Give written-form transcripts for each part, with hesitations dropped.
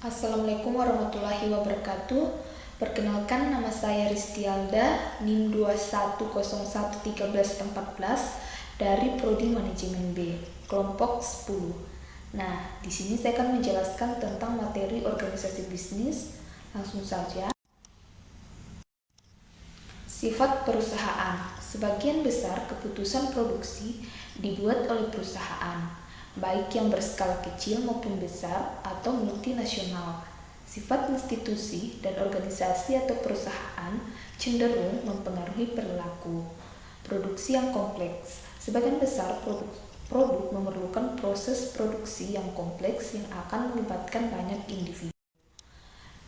Assalamualaikum warahmatullahi wabarakatuh. Perkenalkan, nama saya Ristialda, NIM 21011314 dari Prodi Manajemen B, kelompok 10. Nah, di sini saya akan menjelaskan tentang materi organisasi bisnis. Langsung saja. Sifat perusahaan. Sebagian besar keputusan produksi dibuat oleh perusahaan, baik yang berskala kecil maupun besar atau multinasional. Sifat institusi dan organisasi atau perusahaan cenderung mempengaruhi perilaku. Produksi yang kompleks. Sebagian besar produk memerlukan proses produksi yang kompleks yang akan melibatkan banyak individu.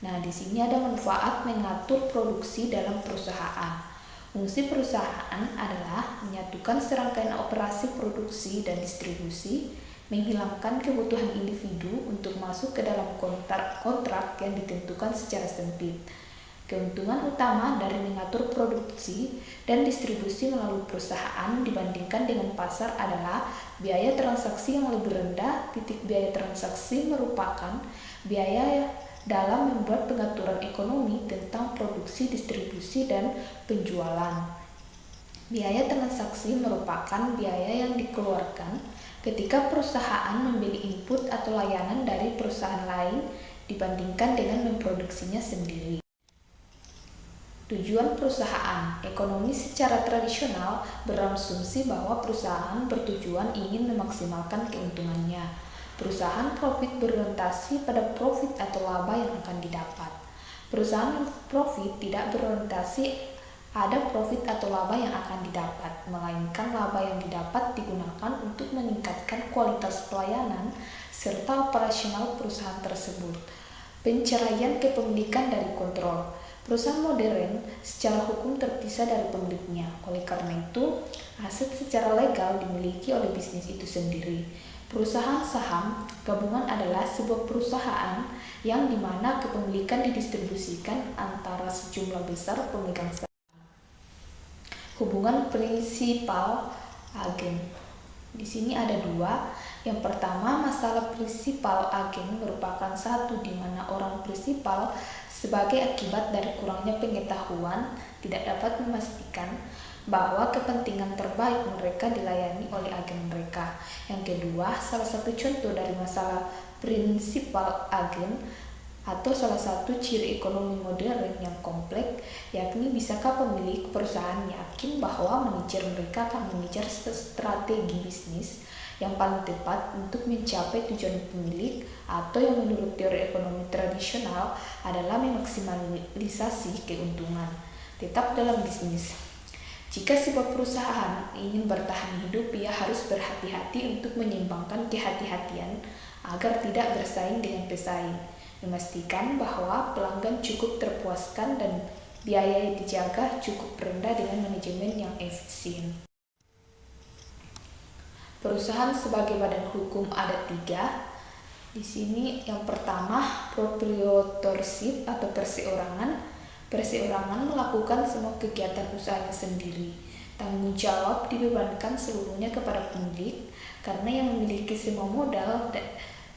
Nah, di sini ada manfaat mengatur produksi dalam perusahaan. Fungsi perusahaan adalah menyatukan serangkaian operasi produksi dan distribusi, menghilangkan kebutuhan individu untuk masuk ke dalam kontrak yang ditentukan secara sempit. Keuntungan utama dari mengatur produksi dan distribusi melalui perusahaan dibandingkan dengan pasar adalah biaya transaksi yang lebih rendah. Biaya transaksi merupakan biaya dalam membuat pengaturan ekonomi tentang produksi, distribusi, dan penjualan. Biaya transaksi merupakan biaya yang dikeluarkan ketika perusahaan membeli input atau layanan dari perusahaan lain dibandingkan dengan memproduksinya sendiri. Tujuan perusahaan. Ekonomi secara tradisional berasumsi bahwa perusahaan bertujuan ingin memaksimalkan keuntungannya. Perusahaan profit berorientasi pada profit atau laba yang akan didapat. Perusahaan profit tidak berorientasi ada profit atau laba yang akan didapat, melainkan laba yang didapat digunakan untuk meningkatkan kualitas pelayanan serta operasional perusahaan tersebut. Penceraian kepemilikan dari kontrol. Perusahaan modern secara hukum terpisah dari pemiliknya. Oleh karena itu, aset secara legal dimiliki oleh bisnis itu sendiri. Perusahaan saham gabungan adalah sebuah perusahaan yang dimana kepemilikan didistribusikan antara sejumlah besar pemegang saham. Hubungan prinsipal agen. Di sini ada dua. Yang pertama, masalah prinsipal agen merupakan satu di mana orang prinsipal sebagai akibat dari kurangnya pengetahuan tidak dapat memastikan bahwa kepentingan terbaik mereka dilayani oleh agen mereka. Yang kedua, salah satu contoh dari masalah prinsipal agen atau salah satu ciri ekonomi modern yang kompleks, yakni bisakah pemilik perusahaan yakin bahwa manajer mereka akan mengejar strategi bisnis yang paling tepat untuk mencapai tujuan pemilik, atau yang menurut teori ekonomi tradisional adalah memaksimalisasi keuntungan. Tetap dalam bisnis. Jika sebuah perusahaan ingin bertahan hidup, ia harus berhati-hati untuk menyeimbangkan kehati-hatian agar tidak bersaing dengan pesaing, memastikan bahwa pelanggan cukup terpuaskan dan biaya yang dijaga cukup rendah dengan manajemen yang efisien. Perusahaan sebagai badan hukum ada 3. Di sini yang pertama, proprietorship atau perseorangan. Perseorangan melakukan semua kegiatan usahanya sendiri. Tanggung jawab dibebankan seluruhnya kepada pemilik karena yang memiliki semua modal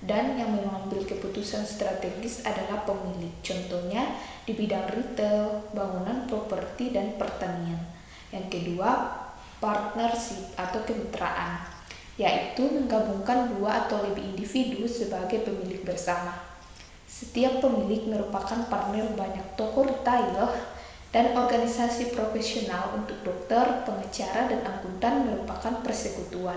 dan yang mengambil keputusan strategis adalah pemilik. Contohnya di bidang retail, bangunan, properti, dan pertanian. Yang kedua, partnership atau kemitraan, yaitu menggabungkan 2 atau lebih individu sebagai pemilik bersama. Setiap pemilik merupakan partner banyak toko retail dan organisasi profesional. Untuk dokter, pengacara, dan akuntan merupakan persekutuan.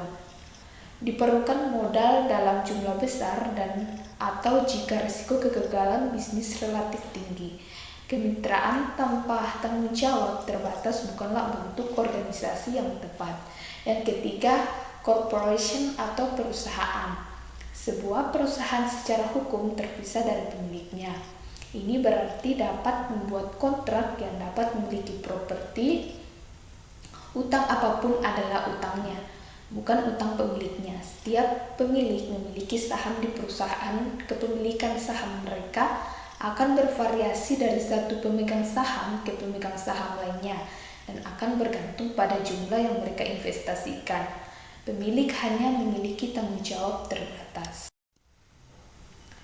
Diperlukan modal dalam jumlah besar dan atau jika risiko kegagalan bisnis relatif tinggi. Kemitraan tanpa tanggung jawab terbatas bukanlah bentuk organisasi yang tepat. Yang ketiga, corporation atau perusahaan. Sebuah perusahaan secara hukum terpisah dari pemiliknya. Ini berarti dapat membuat kontrak yang dapat memiliki properti. Utang apapun adalah utangnya, bukan utang pemiliknya. Setiap pemilik memiliki saham di perusahaan. Kepemilikan saham mereka akan bervariasi dari satu pemegang saham ke pemegang saham lainnya dan akan bergantung pada jumlah yang mereka investasikan. Pemilik hanya memiliki tanggung jawab terbatas.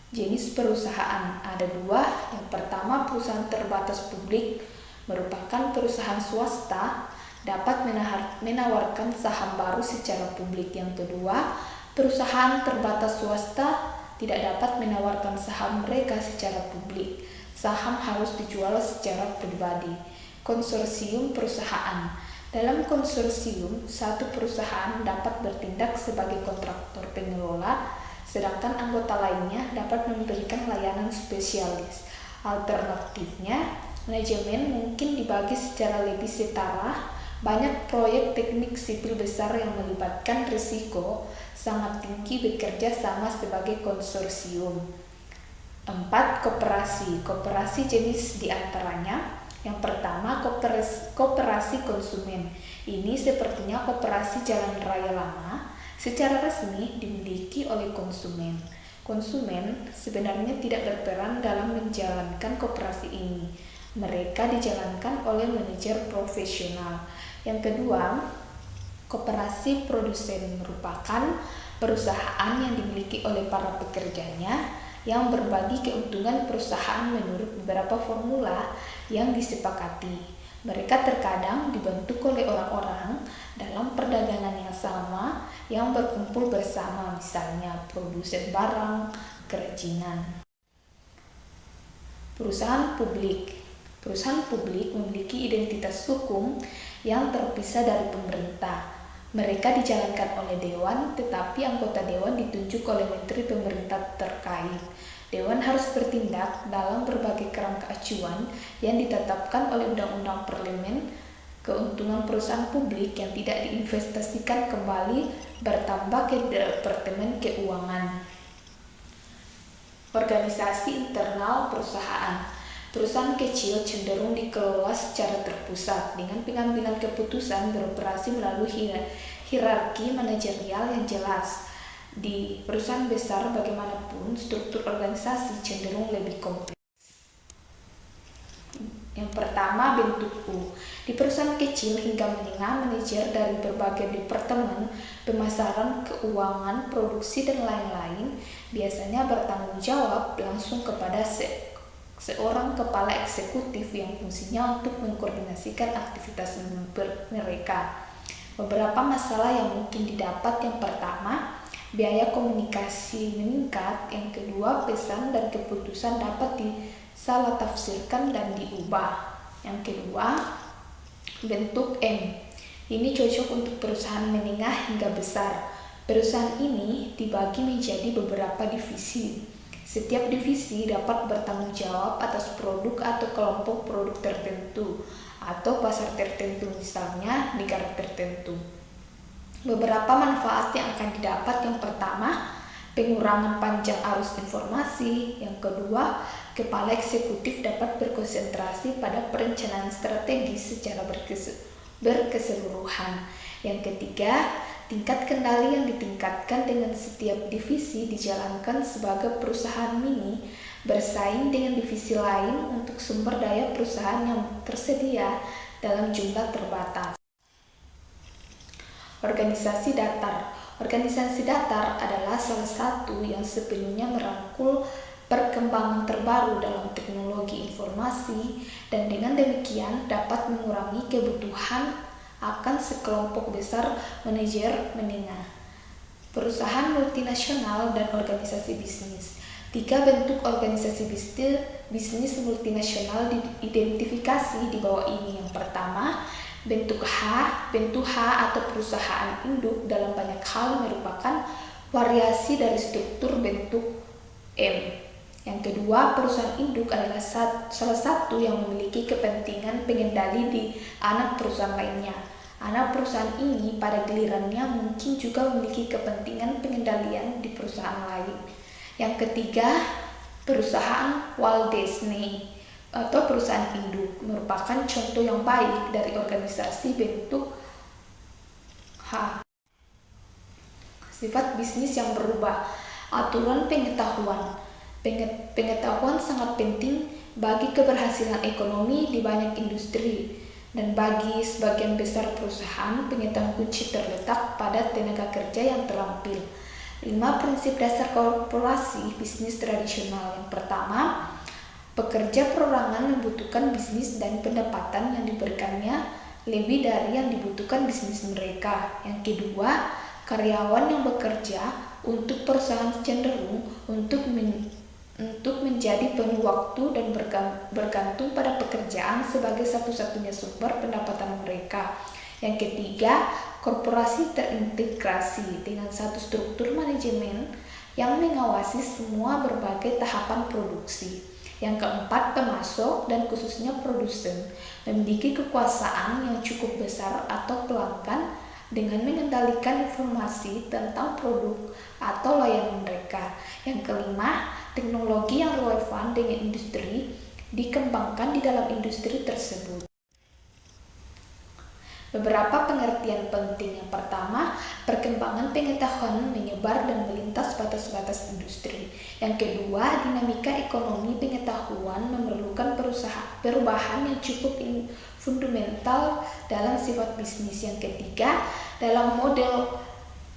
Jenis perusahaan ada dua. Yang pertama, perusahaan terbatas publik merupakan perusahaan swasta dapat menawarkan saham baru secara publik. Yang kedua, perusahaan terbatas swasta tidak dapat menawarkan saham mereka secara publik. Saham harus dijual secara pribadi. Konsorsium perusahaan. Dalam konsorsium, satu perusahaan dapat bertindak sebagai kontraktor pengelola, sedangkan anggota lainnya dapat memberikan layanan spesialis. Alternatifnya, manajemen mungkin dibagi secara lebih setara. Banyak proyek teknik sipil besar yang melibatkan risiko sangat tinggi bekerja sama sebagai konsorsium. 4. Koperasi. Koperasi jenis diantaranya. Yang pertama, koperasi konsumen. Ini sepertinya koperasi jalan raya lama, secara resmi dimiliki oleh konsumen. Konsumen sebenarnya tidak berperan dalam menjalankan koperasi ini. Mereka dijalankan oleh manajer profesional. Yang kedua, koperasi produsen merupakan perusahaan yang dimiliki oleh para pekerjanya yang berbagi keuntungan perusahaan menurut beberapa formula yang disepakati. Mereka terkadang dibentuk oleh orang-orang dalam perdagangan yang sama yang berkumpul bersama, misalnya produsen barang, kerajinan. Perusahaan publik. Perusahaan publik memiliki identitas hukum yang terpisah dari pemerintah. Mereka dijalankan oleh dewan, tetapi anggota dewan ditunjuk oleh menteri pemerintah terkait. Dewan harus bertindak dalam berbagai kerangka acuan yang ditetapkan oleh Undang-Undang Parlemen. Keuntungan perusahaan publik yang tidak diinvestasikan kembali bertambah ke Departemen Keuangan. Organisasi internal perusahaan. Perusahaan kecil cenderung dikelola secara terpusat dengan pengambilan keputusan beroperasi melalui hierarki manajerial yang jelas. Di perusahaan besar bagaimanapun, struktur organisasi cenderung lebih kompleks. Yang pertama, bentuk U. Di perusahaan kecil hingga menengah, manajer dari berbagai departemen, pemasaran, keuangan, produksi, dan lain-lain biasanya bertanggung jawab langsung kepada seorang kepala eksekutif yang fungsinya untuk mengkoordinasikan aktivitas mereka. Beberapa masalah yang mungkin didapat. Yang pertama, biaya komunikasi meningkat. Yang kedua, pesan dan keputusan dapat disalah tafsirkan dan diubah. Yang kedua, bentuk M. Ini cocok untuk perusahaan menengah hingga besar. Perusahaan ini dibagi menjadi beberapa divisi. Setiap divisi dapat bertanggung jawab atas produk atau kelompok produk tertentu atau pasar tertentu, misalnya negara tertentu. Beberapa manfaat yang akan didapat. Yang pertama, pengurangan panjang arus informasi. Yang kedua, kepala eksekutif dapat berkonsentrasi pada perencanaan strategis secara berkeseluruhan. Yang ketiga, tingkat kendali yang ditingkatkan dengan setiap divisi dijalankan sebagai perusahaan mini bersaing dengan divisi lain untuk sumber daya perusahaan yang tersedia dalam jumlah terbatas. Organisasi datar. Organisasi datar adalah salah satu yang sepenuhnya merangkul perkembangan terbaru dalam teknologi informasi dan dengan demikian dapat mengurangi kebutuhan akan sekelompok besar manajer menengah. Perusahaan multinasional dan organisasi bisnis. 3 bentuk organisasi bisnis multinasional diidentifikasi di bawah ini. Yang pertama, bentuk H. Bentuk H atau perusahaan induk dalam banyak hal merupakan variasi dari struktur bentuk M. Yang kedua, perusahaan induk adalah salah satu yang memiliki kepentingan pengendali di anak perusahaan lainnya. Anak perusahaan ini pada gilirannya mungkin juga memiliki kepentingan pengendalian di perusahaan lain. Yang ketiga, perusahaan Walt Disney atau perusahaan induk merupakan contoh yang baik dari organisasi bentuk H. Sifat bisnis yang berubah. Aturan pengetahuan. Pengetahuan sangat penting bagi keberhasilan ekonomi di banyak industri, dan bagi sebagian besar perusahaan, pengetahuan kunci terletak pada tenaga kerja yang terampil. 5 prinsip dasar korporasi bisnis tradisional. Yang pertama, pekerja perorangan membutuhkan bisnis dan pendapatan yang diberikannya lebih dari yang dibutuhkan bisnis mereka. Yang kedua, karyawan yang bekerja untuk perusahaan cenderung untuk menjadi penuh waktu dan bergantung pada pekerjaan sebagai satu-satunya sumber pendapatan mereka. Yang ketiga, korporasi terintegrasi dengan satu struktur manajemen yang mengawasi semua berbagai tahapan produksi. Yang keempat, pemasok dan khususnya produsen memiliki kekuasaan yang cukup besar atau pelanggan dengan mengendalikan informasi tentang produk atau layanan mereka. Yang kelima, teknologi yang relevan dengan industri dikembangkan di dalam industri tersebut. Beberapa pengertian penting. Yang pertama, perkembangan pengetahuan menyebar dan melintas batas-batas industri. Yang kedua, dinamika ekonomi pengetahuan memerlukan perubahan yang cukup fundamental dalam sifat bisnis. Yang ketiga, dalam model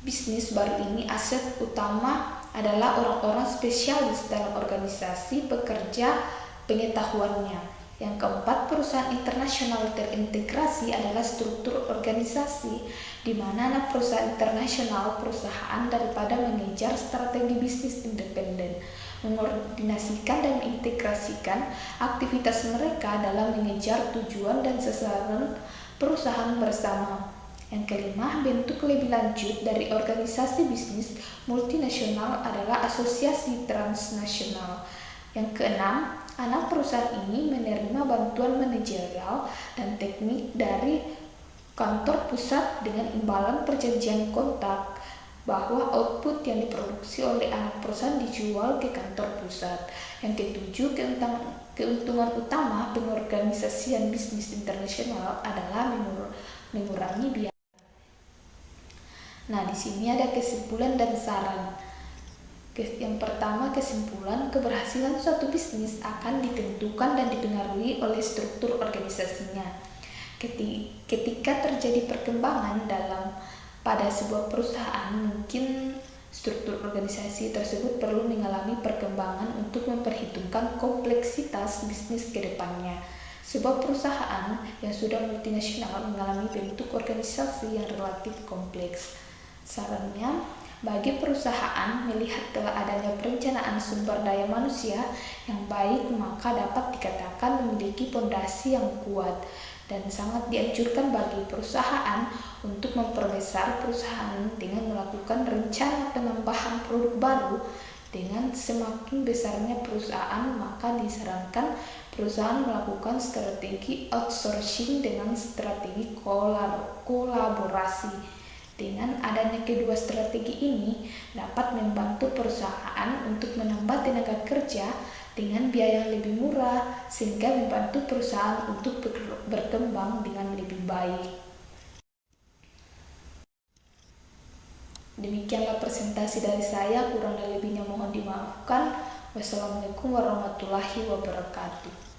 bisnis baru ini, aset utama adalah orang-orang spesialis dalam organisasi pekerja pengetahuannya. Yang keempat, perusahaan internasional terintegrasi adalah struktur organisasi di mana anak perusahaan internasional perusahaan daripada mengejar strategi bisnis independen, mengordinasikan dan mengintegrasikan aktivitas mereka dalam mengejar tujuan dan sasaran perusahaan bersama. Yang kelima, bentuk lebih lanjut dari organisasi bisnis multinasional adalah asosiasi transnasional. Yang keenam, anak perusahaan ini menerima bantuan manajerial dan teknik dari kantor pusat dengan imbalan perjanjian kontrak bahwa output yang diproduksi oleh anak perusahaan dijual ke kantor pusat. Yang ketujuh, keuntungan utama pengorganisasian bisnis internasional adalah mengurangi biaya. Nah, di sini ada kesimpulan dan saran. Yang pertama, kesimpulan, keberhasilan suatu bisnis akan ditentukan dan dipengaruhi oleh struktur organisasinya. Ketika terjadi perkembangan pada sebuah perusahaan, mungkin struktur organisasi tersebut perlu mengalami perkembangan untuk memperhitungkan kompleksitas bisnis ke depannya. Sebuah perusahaan yang sudah multinasional mengalami bentuk organisasi yang relatif kompleks. Sarannya, bagi perusahaan melihat telah adanya perencanaan sumber daya manusia yang baik, maka dapat dikatakan memiliki fondasi yang kuat, dan sangat dianjurkan bagi perusahaan untuk memperbesar perusahaan dengan melakukan rencana penambahan produk baru. Dengan semakin besarnya perusahaan, maka disarankan perusahaan melakukan strategi outsourcing dengan strategi kolaborasi. Dengan adanya kedua strategi ini dapat membantu perusahaan untuk menambah tenaga kerja dengan biaya yang lebih murah, sehingga membantu perusahaan untuk berkembang dengan lebih baik. Demikianlah presentasi dari saya, kurang dan lebihnya mohon dimaafkan. Wassalamualaikum warahmatullahi wabarakatuh.